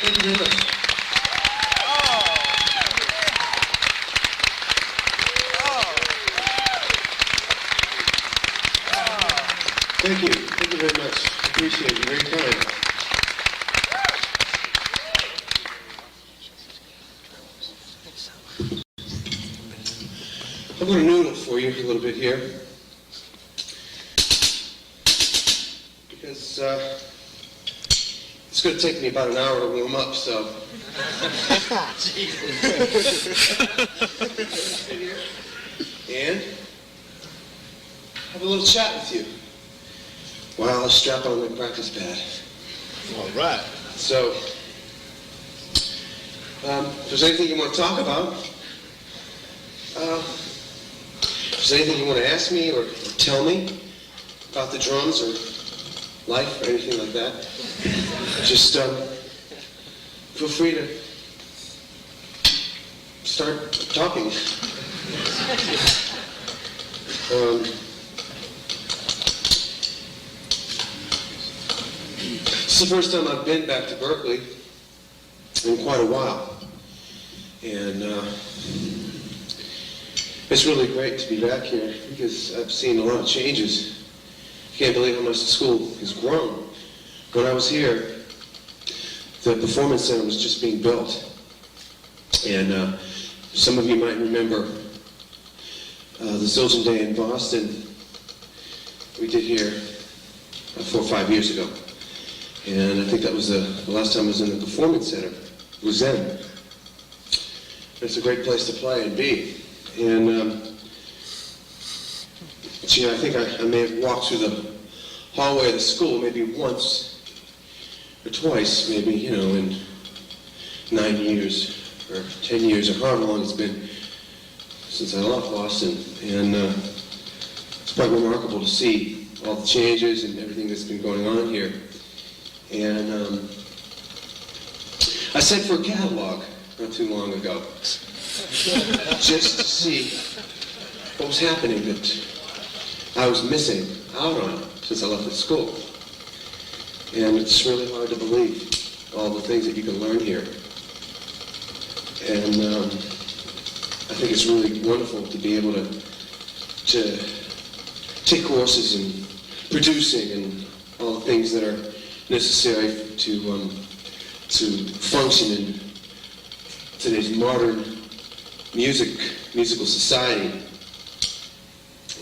Thank you very much. Thank you. Thank you very much. Appreciate it. Very kind. I'm going to noodle for you a little bit here. Because it's going to take me about an hour to warm up, so. And have a little chat with you while I strap on my practice pad. All right. So, if there's anything you want to talk about, if there's anything you want to ask me or tell me about the drums or life or anything like that, just feel free to start talking. This is the first time I've been back to Berklee in quite a while, and it's really great to be back here because I've seen a lot of changes. I can't believe how much the school has grown. When I was here, the Performance Center was just being built, and some of you might remember the Zildjian Day in Boston we did here 4 or 5 years ago. And I think that was the last time I was in the Performance Center. It was then. It's a great place to play and be. And, I think I may have walked through the hallway of the school maybe once or twice, maybe, in 9 years or 10 years or however long it's been since I left Boston. And it's quite remarkable to see all the changes and everything that's been going on here. And I sent for a catalog not too long ago, just to see what was happening that I was missing out on since I left the school. And it's really hard to believe all the things that you can learn here. And I think it's really wonderful to be able to take courses in producing and all the things that are necessary to function in today's modern musical society.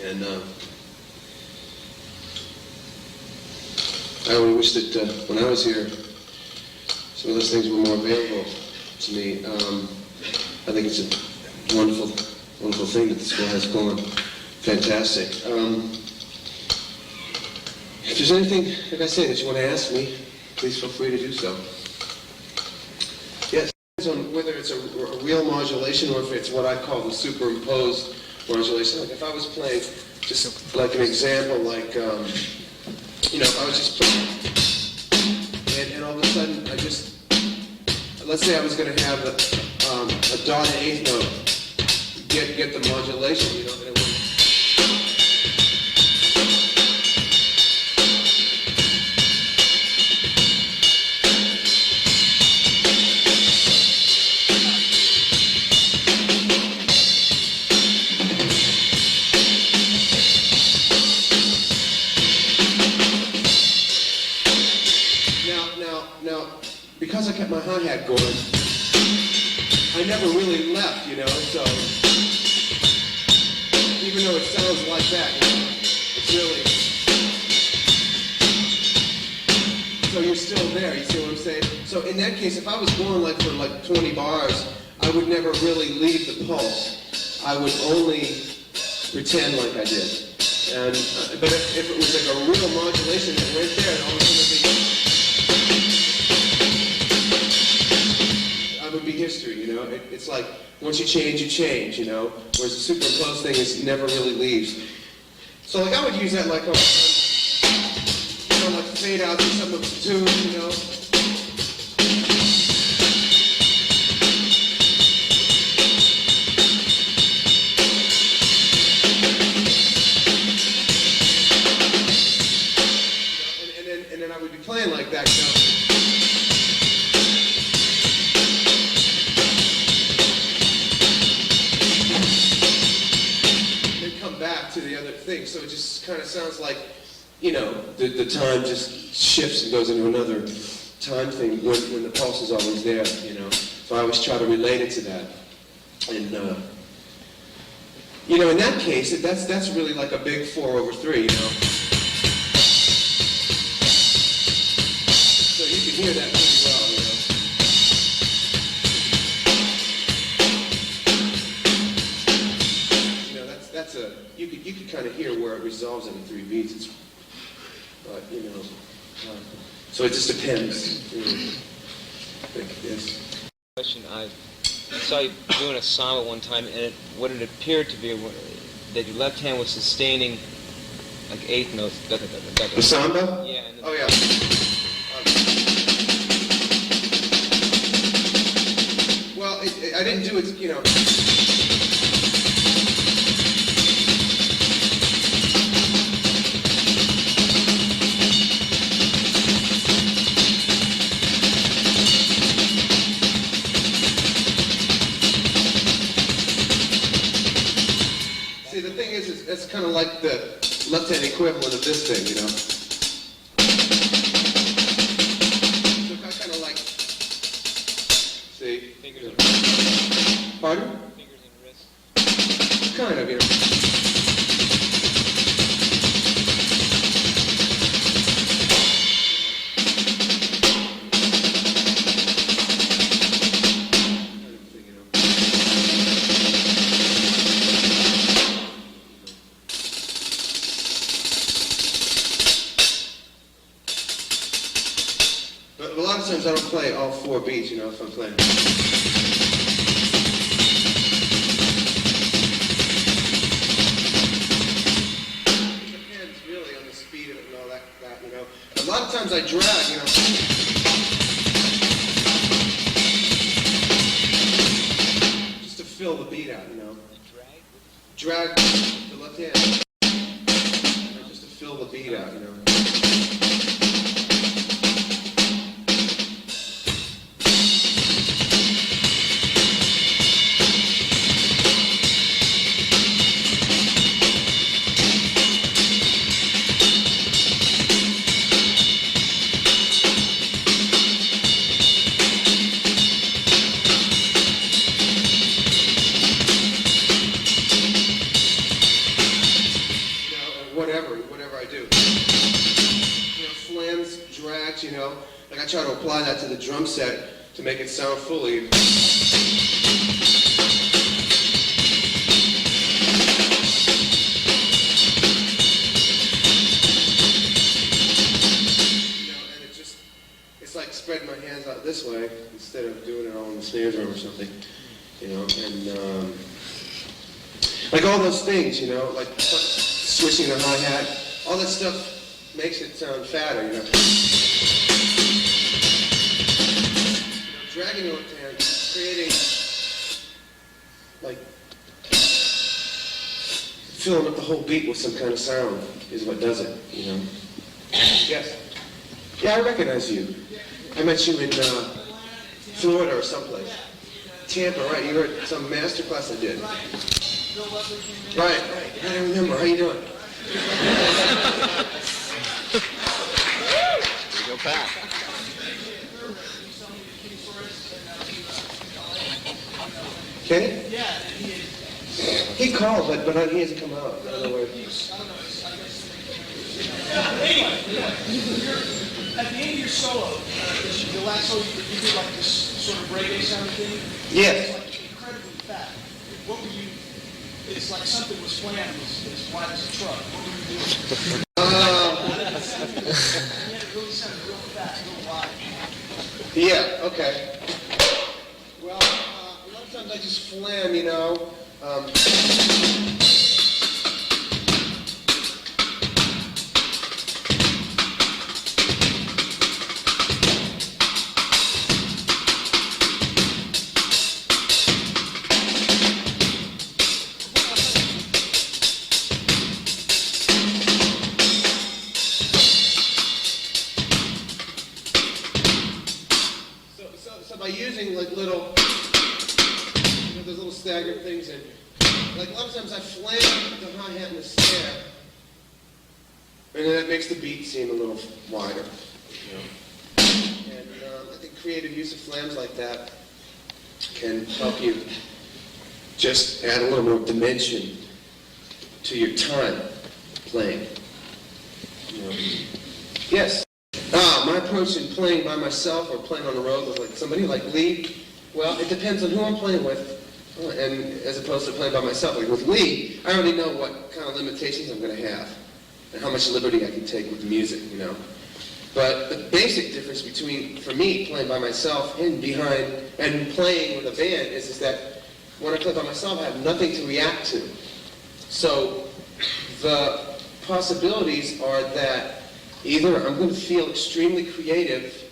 And I only wish that when I was here, some of those things were more available to me. I think it's a wonderful thing that the school has going. Fantastic. If there's anything, like I said, that you want to ask me, please feel free to do so. Yes, it depends on whether it's a real modulation or if it's what I call the superimposed modulation. Like if I was playing, just like an example, like, if I was just playing, and all of a sudden let's say I was going to have a dotted eighth note, get the modulation, and it would. Because I kept my hi-hat going, I never really left, so even though it sounds like that, it's really, so you're still there, you see what I'm saying? So in that case, if I was going for 20 bars, I would never really leave the pulse. I would only pretend like I did. And but if it was like a real modulation that went there, and all of a sudden would be history, It's like, once you change, whereas the superimposed thing never really leaves. So, I would use that like fade out to some of the tunes, And then I would be playing like that, thing, so it just kind of sounds like, you know, the time just shifts and goes into another time thing when the pulse is always there, you know. So I always try to relate it to that. And, you know, in that case, that's really like a big 4/3, you know. So you can hear that pretty well, you know. You know, that's a, you could kind of hear where it resolves into 3 beats. But, you know, so it just depends. You know. Yes. Question: I saw you doing a samba one time, and what it appeared to be that your left hand was sustaining like 8th notes. The samba? Yeah. And Oh yeah. Well, I didn't do it, you know. That's kind of like the left-hand equivalent of this thing, you know. So I kind of like, see? Fingers and wrists. Pardon? Fingers and wrists. Kind of, you know. But a lot of times I don't play all 4 beats, you know, if I'm playing. It depends really on the speed of it and all that, you know. A lot of times I drag, you know. Just to fill the beat out, you know. Drag the left hand. Just to fill the beat out, you know. Whatever I do. You know, slams, drags, you know, like I try to apply that to the drum set to make it sound fully. You know, and it's like spreading my hands out this way instead of doing it all in the snare drum or something, you know, and like all those things, you know, like switching the hi-hat, all that stuff makes it sound fatter, you know. Dragging your left hand, creating, like, filling up the whole beat with some kind of sound is what does it, you know. Yes. Yeah, I recognize you. I met you in Florida or someplace. Tampa, right? You were at some master class I did. Right. I remember. How you doing? Go Pat. Kenny? Yeah. He called, but he hasn't come out. I don't know where. Anyway, at the end of your solo, the last solo, you did like this sort of reggae sound thing. Yes. It's like incredibly fat. What were you? It's like something was slammed as wide as a truck. What were you doing? Yeah, it really sounded real fat, real wide. Yeah. Okay. Well, a lot of times I just flam, you know. So by using like little, you know, those little staggered things, and like a lot of times I flam the hi-hat and the snare, And then that makes the beat seem a little wider. You know? And I think creative use of flams like that can help you just add a little more dimension to your time playing. You know? Yes. My approach in playing by myself or playing on the road with like somebody like Lee, well, it depends on who I'm playing with, and as opposed to playing by myself. Like with Lee, I already know what kind of limitations I'm going to have and how much liberty I can take with the music, you know. But the basic difference between, for me, playing by myself and playing with a band is that when I play by myself, I have nothing to react to. So the possibilities are that either I'm going to feel extremely creative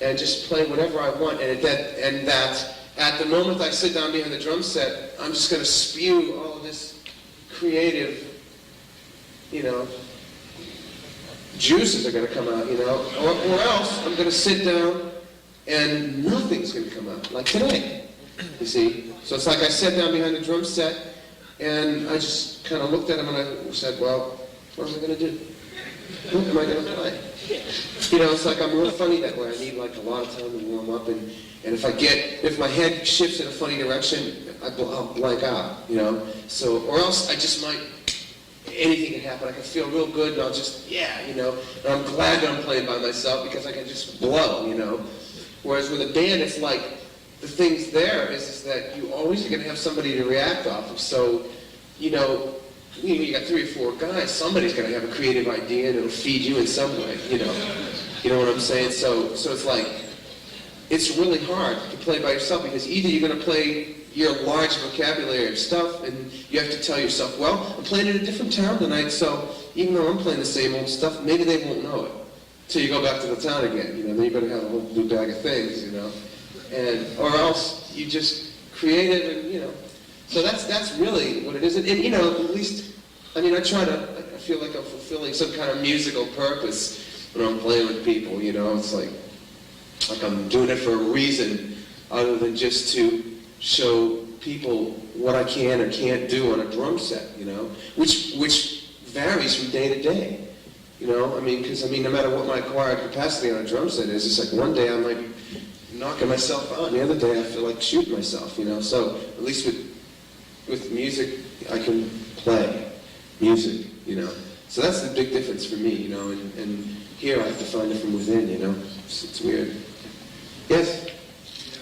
and just play whatever I want, and that at the moment I sit down behind the drum set, I'm just going to spew all of this creative, you know, juices are going to come out, you know, or else I'm going to sit down and nothing's going to come out, like today, you see. So it's like I sat down behind the drum set and I just kind of looked at him and I said, well, what am I going to do? What am I going to play? You know, it's like I'm real funny that way. I need like a lot of time to warm up, and if my head shifts in a funny direction, I'll blank out, you know. So, or else I just might, anything can happen. I can feel real good and I'll just, yeah, you know. And I'm glad that I'm playing by myself because I can just blow, you know. Whereas with a band, it's like, the things there is that you always are going to have somebody to react off of. So, you know, you got 3 or 4 guys, somebody's going to have a creative idea and it'll feed you in some way, you know. You know what I'm saying? So it's like, it's really hard to play by yourself because either you're going to play your large vocabulary of stuff and you have to tell yourself, well, I'm playing in a different town tonight, so even though I'm playing the same old stuff, maybe they won't know it. Till you go back to the town again, you know, then you better have a whole new bag of things, you know. Or else you just creative and, you know. So that's really what it is. And you know, at least, I mean, I feel like I'm fulfilling some kind of musical purpose when I'm playing with people, you know. It's like I'm doing it for a reason other than just to show people what I can or can't do on a drum set, you know, which varies from day to day, you know. I mean, because, I mean, no matter what my acquired capacity on a drum set is, it's like one day I might be knocking myself out, and the other day I feel like shooting myself, you know. So at least with music, I can play music, you know. So that's the big difference for me, you know, and here I have to find it from within, you know. It's weird. Yes? Yeah,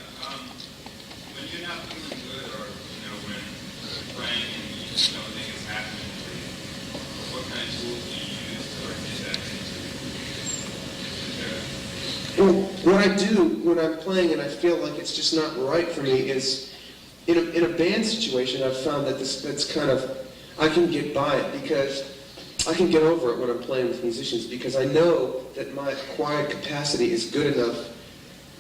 when you're not feeling good, or, you know, when you're playing and you just don't think it's happening for you, what kind of tools do you use to, like, get that into? Well, what I do when I'm playing and I feel like it's just not right for me is, in a band situation, I've found that that's kind of, I can get by it because I can get over it when I'm playing with musicians because I know that my acquired capacity is good enough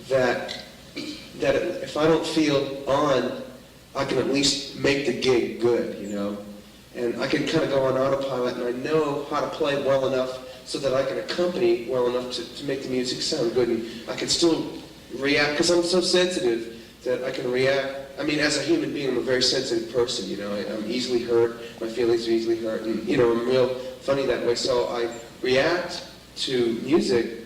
that if I don't feel on, I can at least make the gig good, you know. And I can kind of go on autopilot, and I know how to play well enough so that I can accompany well enough to make the music sound good. And I can still react, because I'm so sensitive that I can react. I mean, as a human being, I'm a very sensitive person, you know. I'm easily hurt, my feelings are easily hurt, and, you know, I'm real funny that way. So I react to music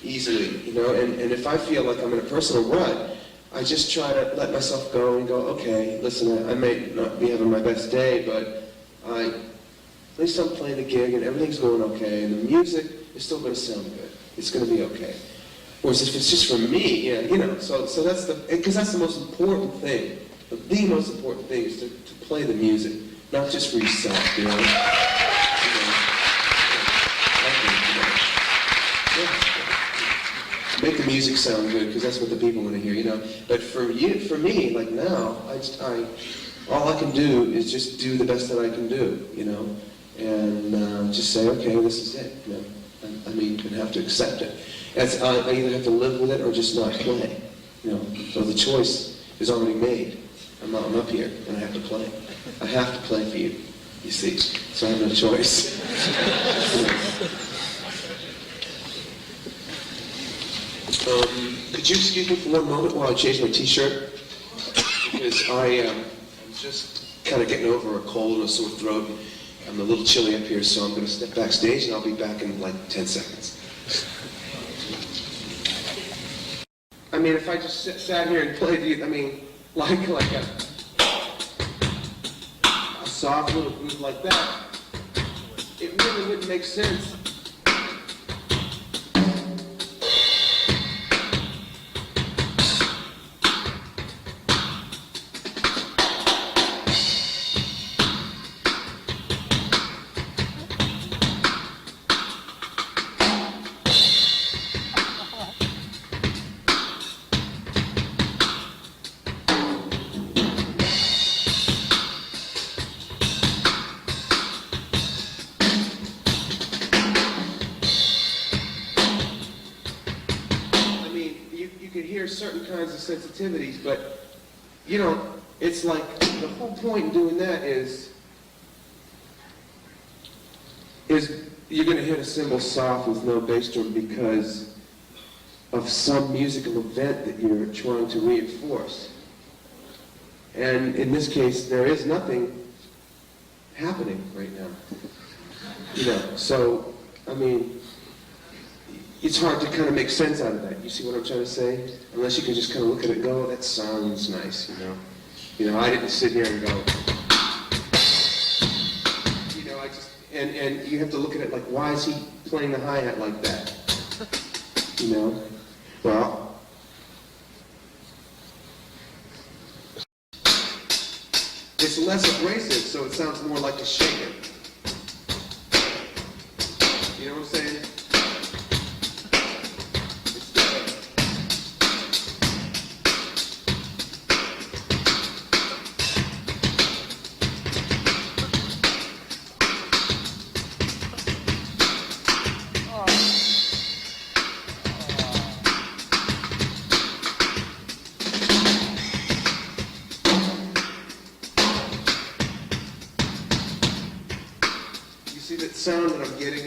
easily, you know, and if I feel like I'm in a personal rut, I just try to let myself go and go, okay, listen, I may not be having my best day, but at least I'm playing the gig and everything's going okay, and the music is still going to sound good. It's going to be okay. Whereas if it's just for me, yeah, you know, so that's because that's the most important thing. The most important thing is to play the music, not just for yourself, you know. Make the music sound good, because that's what the people want to hear, you know. But for me, like now, all I can do is just do the best that I can do, you know, and just say, okay, this is it, you know. I mean, you have to accept it. I either have to live with it or just not play, you know. So the choice is already made. I'm up here, and I have to play. I have to play for you, you see. So I have no choice. Could you excuse me for one moment while I change my t-shirt? Because I'm just kind of getting over a cold and a sore throat. I'm a little chilly up here, so I'm going to step backstage, and I'll be back in like 10 seconds. I mean, if I just sat here and played, like a soft little groove like that, it really wouldn't make sense. Certain kinds of sensitivities, but it's like the whole point in doing that is you're going to hit a cymbal soft with no bass drum because of some musical event that you're trying to reinforce. And in this case, there is nothing happening right now. So it's hard to kind of make sense out of that. You see what I'm trying to say? Unless you can just kind of look at it and go, oh, that sounds nice, I didn't sit here and go, and you have to look at it like, why is he playing the hi-hat like that? Well, it's less abrasive, so it sounds more like a shaker. You know what I'm saying? See that sound that I'm getting,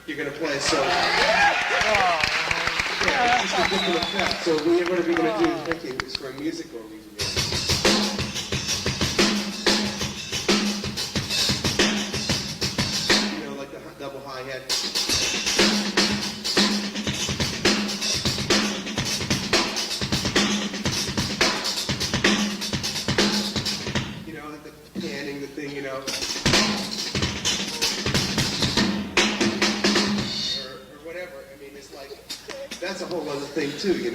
you're going to play, so yeah, it's just a different effect. So whatever you're going to do, thinking is for a musical reason. Like the double hi-hat. Like the panning, the thing, That's a whole other thing too, Because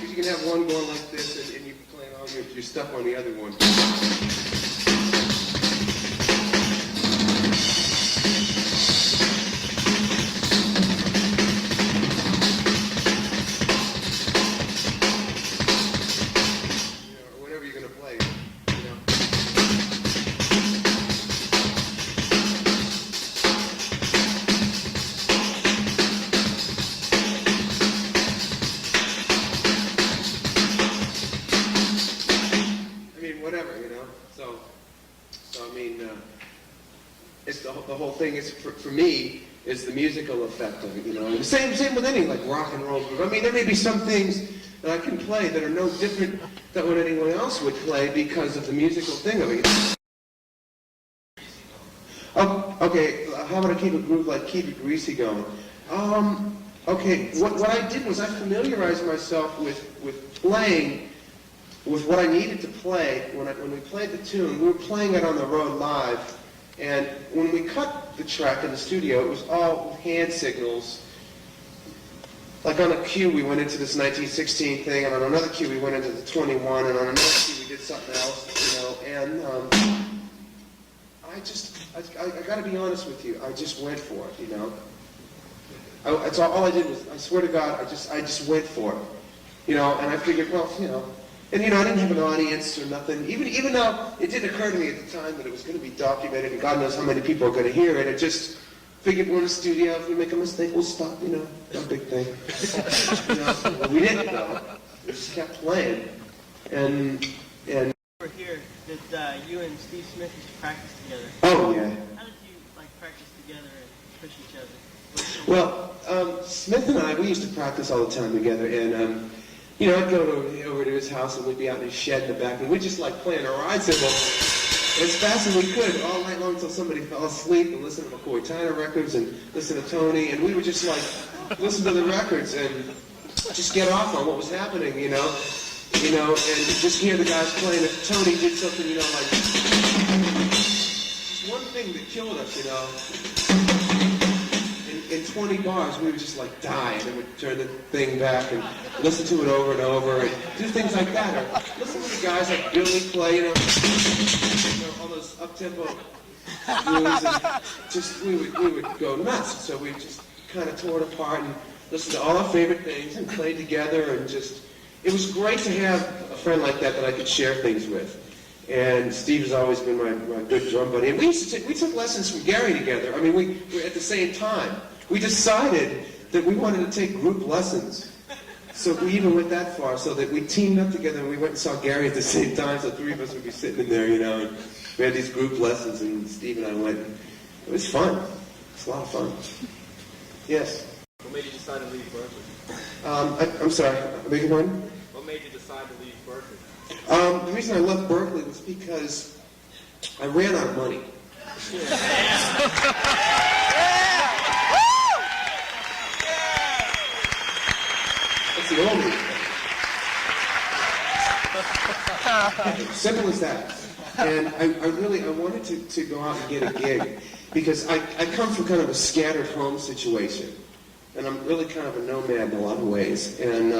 you can have one going like this, and you can play all your stuff on the other one. Or whatever you're going to play, it's the whole thing is for me is the musical effect of it, And same with any like rock and roll group. There may be some things that I can play that are no different than what anyone else would play because of the musical thing of it. Oh, okay, how about I keep a groove like Keep It Greasy going? Okay, what I did was I familiarized myself with playing with what I needed to play when we played the tune. We were playing it on the road live. And when we cut the track in the studio, it was all hand signals. Like on a cue, we went into this 1916 thing, and on another cue, we went into the 21, and on another cue, we did something else, And I I got to be honest with you. I just went for it, you know. That's all I did was, I swear to God, I just went for it, you know. And I figured, well, you know, and you know, I didn't have an audience or nothing. Even though it didn't occur to me at the time that it was going to be documented, and God knows how many people are going to hear it. I just figured we're in the studio. If we make a mistake, we'll stop. You know, no big thing. You know, well, we didn't though. We just kept playing, and. Over here that you and Steve Smith used to practice together. Oh yeah. How did you like practice together and push each other? Well, Smith and I, we used to practice all the time together, and you know, I'd go over to his house, and we'd be out in his shed in the back, and we'd just like playing our ride cycle as fast as we could all night long until somebody fell asleep, and listen to McCoy Tyner records and listen to Tony, and we would just like listen to the records and just get off on what was happening, you know, and just hear the guys playing. If Tony did something, you know, like just one thing that killed us, you know. In 20 bars, we would just like die, and then we'd turn the thing back and listen to it over and over, and do things like that. Or listen to the guys like Billy play, you know all those up-tempo grooves, and just we would go nuts. So we just kind of tore it apart and listened to all our favorite things and played together, and just it was great to have a friend like that I could share things with. And Steve has always been my good drum buddy. And we took lessons from Gary together. I mean, we at the same time. We decided that we wanted to take group lessons. So we even went that far, so that we teamed up together and we went and saw Gary at the same time, so three of us would be sitting in there, you know, and we had these group lessons, and Steve and I went. It was fun. It was a lot of fun. Yes? What made you decide to leave Berklee? I'm sorry, I beg your pardon? What made you decide to leave Berklee? The reason I left Berklee was because I ran out of money. That's the only reason. Simple as that. And I wanted to go out and get a gig because I come from kind of a scattered home situation. And I'm really kind of a nomad in a lot of ways. And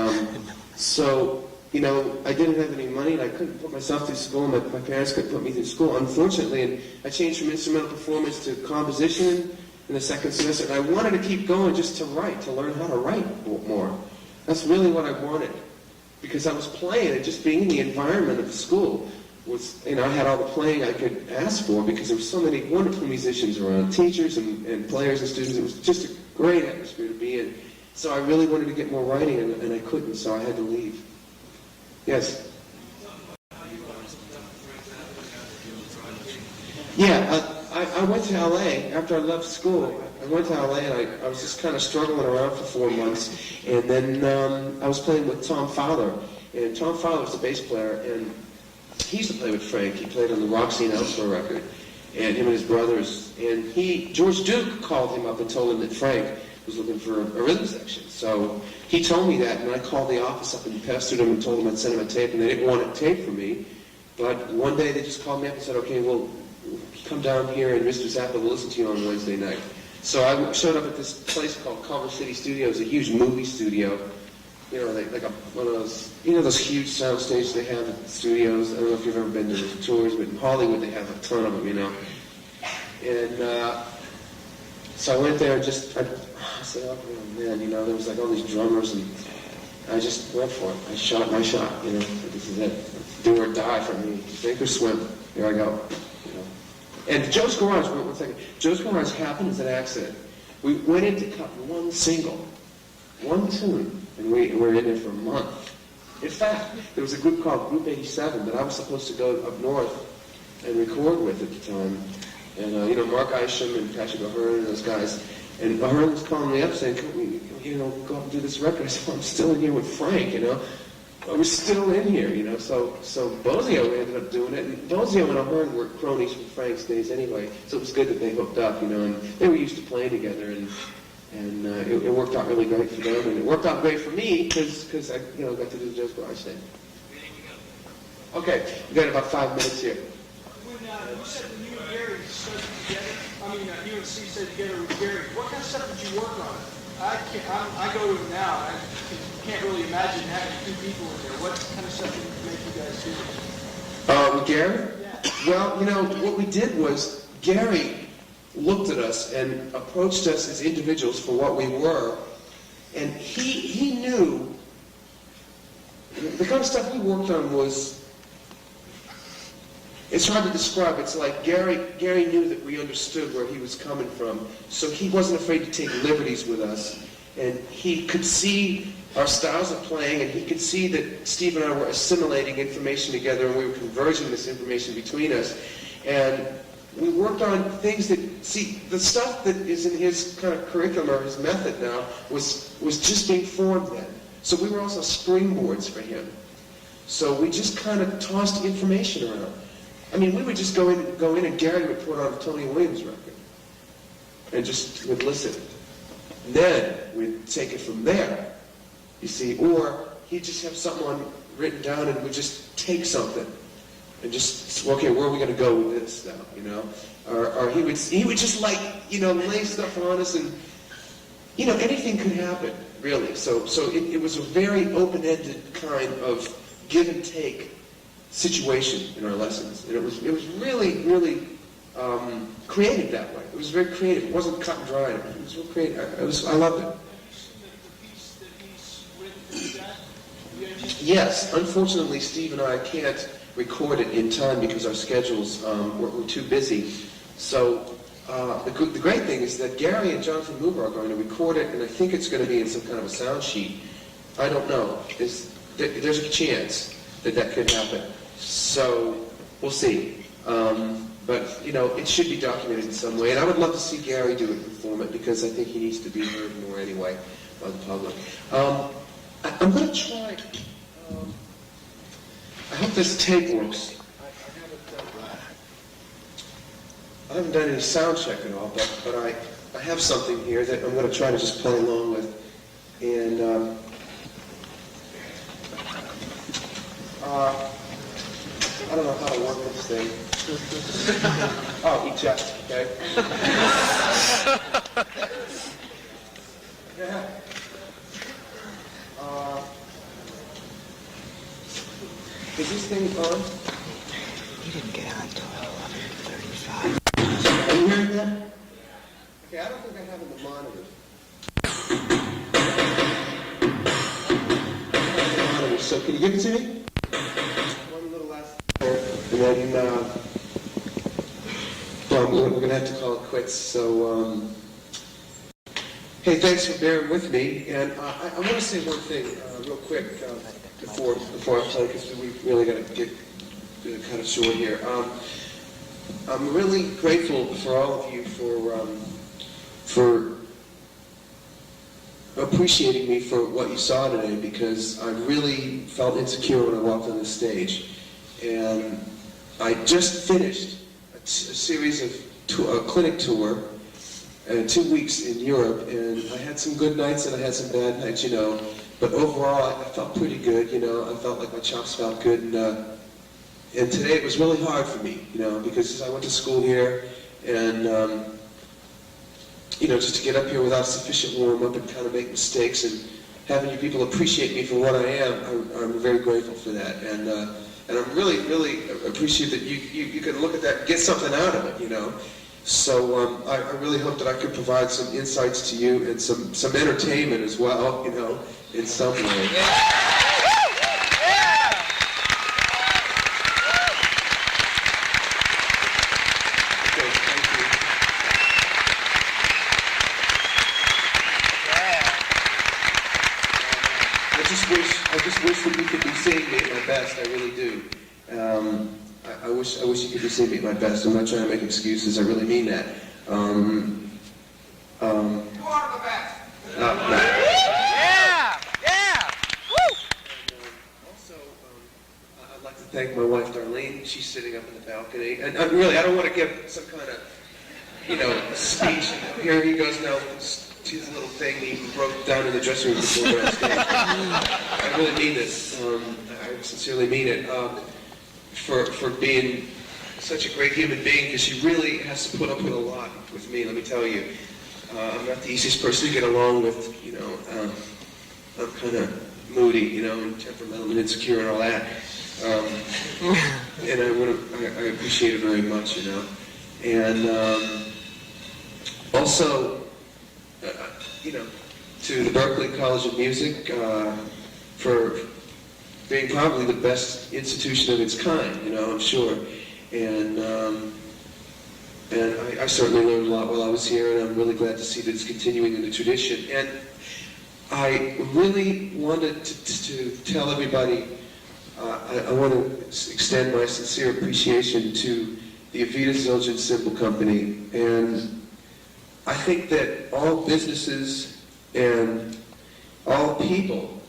so, you know, I didn't have any money, and I couldn't put myself through school. My parents couldn't put me through school, unfortunately. And I changed from instrumental performance to composition in the second semester. And I wanted to keep going just to write, to learn how to write more. That's really what I wanted. Because I was playing, and just being in the environment of the school was, you know, I had all the playing I could ask for because there were so many wonderful musicians around, teachers and players and students. It was just a great atmosphere to be in. So I really wanted to get more writing, and I couldn't, so I had to leave. Yes? Yeah, I went to L.A. after I left school. I went to L.A. and I was just kind of struggling around for 4 months. And then I was playing with Tom Fowler. And Tom Fowler was the bass player, and he used to play with Frank. He played on the Roxy and Elsewhere record, and him and his brothers. And George Duke called him up and told him that Frank was looking for a rhythm section. So he told me that, and I called the office up and pestered him and told them I'd send him a tape, and they didn't want a tape from me. But one day they just called me up and said, okay, well, come down here and Mr. Zappa will listen to you on Wednesday night. So I showed up at this place called Culver City Studios, a huge movie studio. You know, one of those, you know, those huge sound stages they have at studios. I don't know if you've ever been to the tours, but in Hollywood they have a ton of them, you know. And so I went there and I said, oh man, you know, there was like all these drummers, and I just went for it. I shot my shot, you know. This is it. Do or die for me. Sink or swim. Here I go. You know. And Joe's Garage, wait 1 second. Joe's Garage happened as an accident. We went in to cut one single, one tune, and we were in there for a month. In fact, there was a group called Group 87 that I was supposed to go up north and record with at the time. And, you know, Mark Isham and Patrick O'Hearn and those guys. And O'Hearn was calling me up saying, can we, you know, go up and do this record? I said, well, I'm still in here with Frank, you know. We're still in here, you know. So Bozio ended up doing it. And Bozio and O'Hearn were cronies from Frank's days anyway. So it was good that they hooked up, you know. And they were used to playing together. And it worked out really great for them. And it worked out great for me because I, you know, got to do the Joe's Garage thing. Okay, we got about 5 minutes here. When you said that you and Gary studied together, you and Steve studied together with Gary, what kind of stuff did you work on? I go to him now, I can't really imagine having 2 people in there. What kind of stuff did you make you guys do? With Gary? Yeah. Well, you know, what we did was, Gary looked at us and approached us as individuals for what we were, and he knew the kind of stuff we worked on was, it's hard to describe. It's like Gary knew that we understood where he was coming from, so he wasn't afraid to take liberties with us, and he could see our styles of playing, and he could see that Steve and I were assimilating information together, and we were converging this information between us, and we worked on things that, see, the stuff that is in his kind of curriculum or his method now was just being formed then. So we were also springboards for him. So we just kind of tossed information around. I mean, we would just go in and Gary would put on a Tony Williams record and just would listen. And then we'd take it from there, you see, or he'd just have something written down and we'd just take something and just, okay, where are we going to go with this now, you know? Or he would just like, you know, lay stuff on us and, you know, anything could happen, really. So it was a very open-ended kind of give and take situation in our lessons. And it was really, really creative that way. It was very creative. It wasn't cut and dried. It was real creative. I loved it. Yes, unfortunately, Steve and I can't record it in time because our schedules were too busy. So the great thing is that Gary and Jonathan Mover are going to record it, and I think it's going to be in some kind of a sound sheet. I don't know. There's a chance that could happen. So we'll see. But, you know, it should be documented in some way. And I would love to see Gary do it and perform it because I think he needs to be heard more anyway by the public. I'm going to try. I hope this tape works. I haven't done any sound check at all, but I have something here that I'm going to try to just play along with. And I don't know how to work this thing. Oh, eject, okay. Yeah. Is this thing on? You didn't get on until 11:35. Are you hearing that? Okay, I don't think I have it in the monitor. So can you give it to me? One little last. And then we're going to have to call it quits. So, hey, thanks for bearing with me. And I want to say one thing real quick before I play, because we really got to get kind of short here. I'm really grateful for all of you for appreciating me for what you saw today, because I really felt insecure when I walked on the stage. And I just finished a series of a clinic tour, 2 weeks in Europe, and I had some good nights and I had some bad nights, you know. But overall, I felt pretty good, you know. I felt like my chops felt good, and today it was really hard for me, you know, because I went to school here, and you know, just to get up here without sufficient warm-up and kind of make mistakes, and having you people appreciate me for what I am, I'm very grateful for that, and I'm really, really appreciate that you can look at that and get something out of it, you know. So I really hope that I could provide some insights to you and some entertainment as well, you know, in some way. I just wish that you could be seeing me at my best. I really do. I wish you could be seeing me at my best. I'm not trying to make excuses. I really mean that. You are the best. No. Yeah! Yeah! Woo! Also, I'd like to thank my wife, Darlene. She's sitting up in the balcony. And really, I don't want to give some kind of, you know, speech. Here he goes now. His little thing he broke down in the dressing room before we went on stage. I really mean this. I sincerely mean it. For being such a great human being, because she really has to put up with a lot with me, let me tell you. I'm not the easiest person to get along with, you know. I'm kind of moody, you know, and temperamental and insecure and all that. And I appreciate it very much, you know. And also, to the Berklee College of Music for being probably the best institution of its kind, I'm sure. And I certainly learned a lot while I was here, and I'm really glad to see that it's continuing in the tradition. And I really wanted to tell everybody, I want to extend my sincere appreciation to the Avita Zildjian Cymbal Company. And I think that all businesses and all people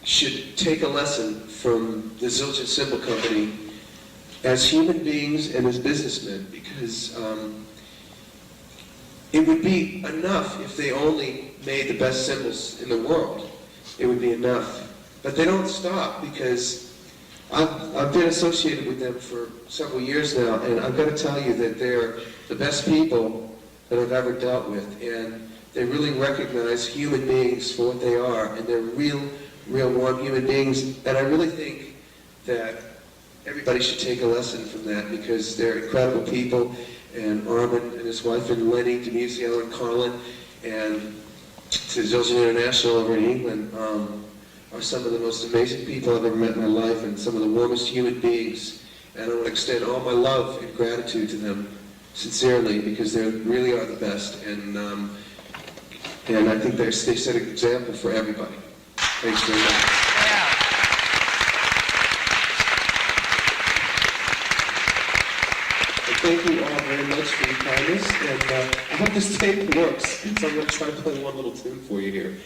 should take a lesson from the Zildjian Cymbal Company as human beings and as businessmen, because it would be enough if they only made the best cymbals in the world. It would be enough. But they don't stop, because I've been associated with them for several years now, and I've got to tell you that they're the best people that I've ever dealt with, and they really recognize human beings for what they are, and they're real warm human beings. And I really think that everybody should take a lesson from that, because they're incredible people. And Armin and his wife and Lenny, Demusio and Colin, and to Zildjian International over in England, are some of the most amazing people I've ever met in my life, and some of the warmest human beings. And I want to extend all my love and gratitude to them sincerely, because they really are the best. And I think they set an example for everybody. Thanks very much. Thank you all very much for your kindness, and I hope this tape works, so I'm going to try to play one little tune for you here.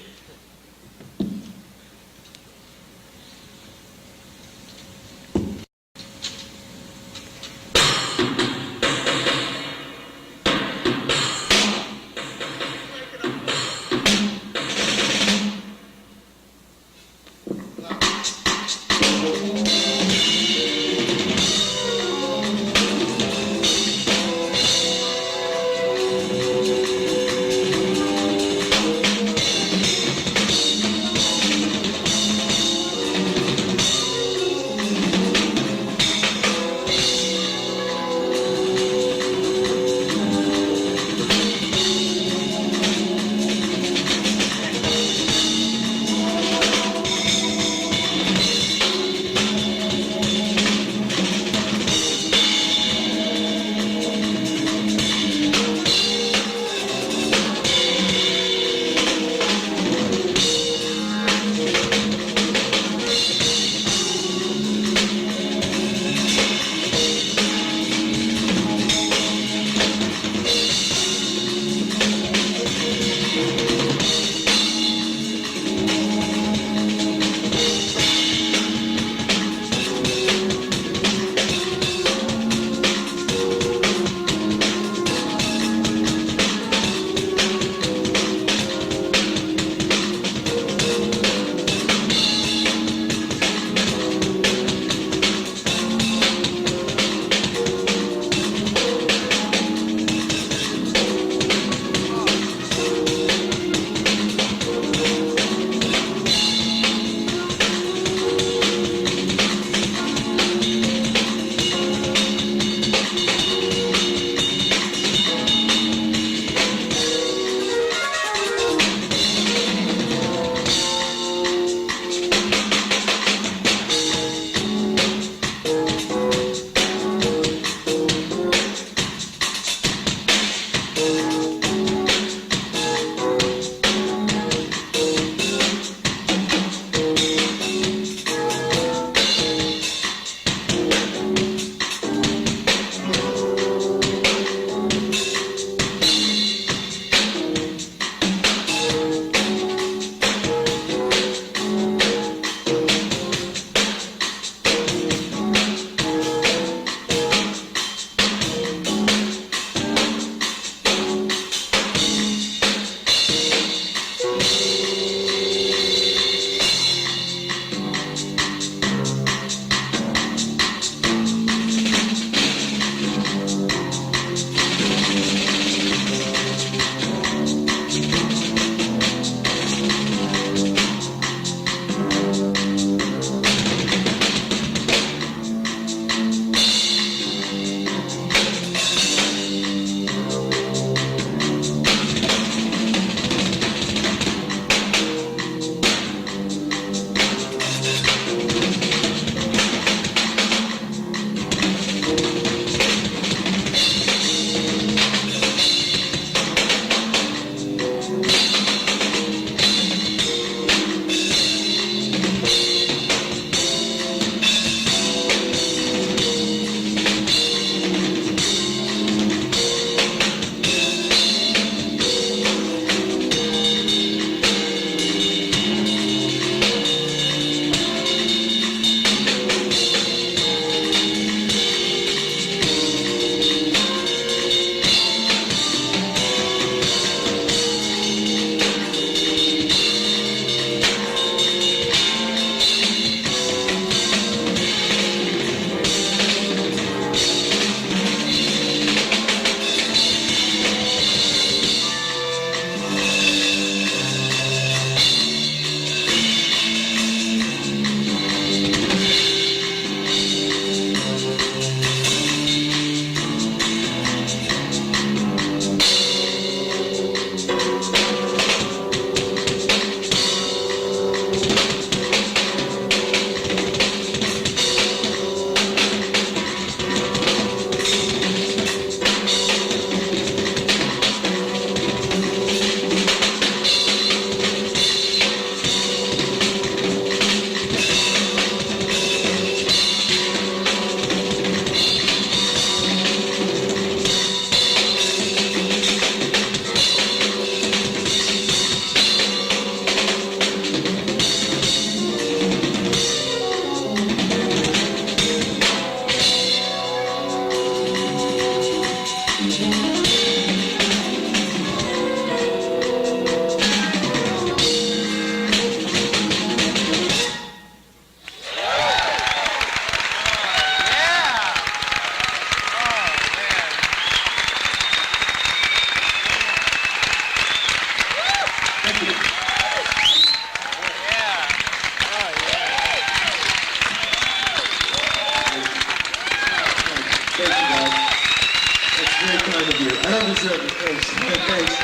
interview. I don't deserve it. Thanks. Thanks.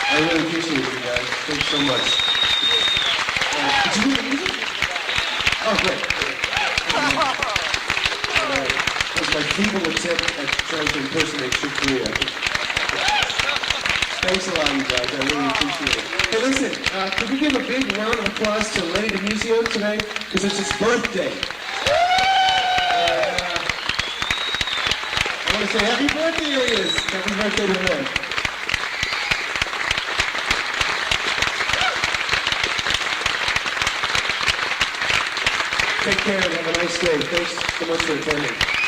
I really appreciate you guys. Thanks so much. Did you hear the music? Oh, great. That was my feeble attempt at trying to impersonate Chick Corea. Thanks a lot, you guys. I really appreciate it. Hey, listen, could we give a big round of applause to Lenny DiMuzio today? Because it's his birthday. I want to say happy birthday, here he is. Happy birthday to Len. Take care and have a nice day. Thanks so much for attending.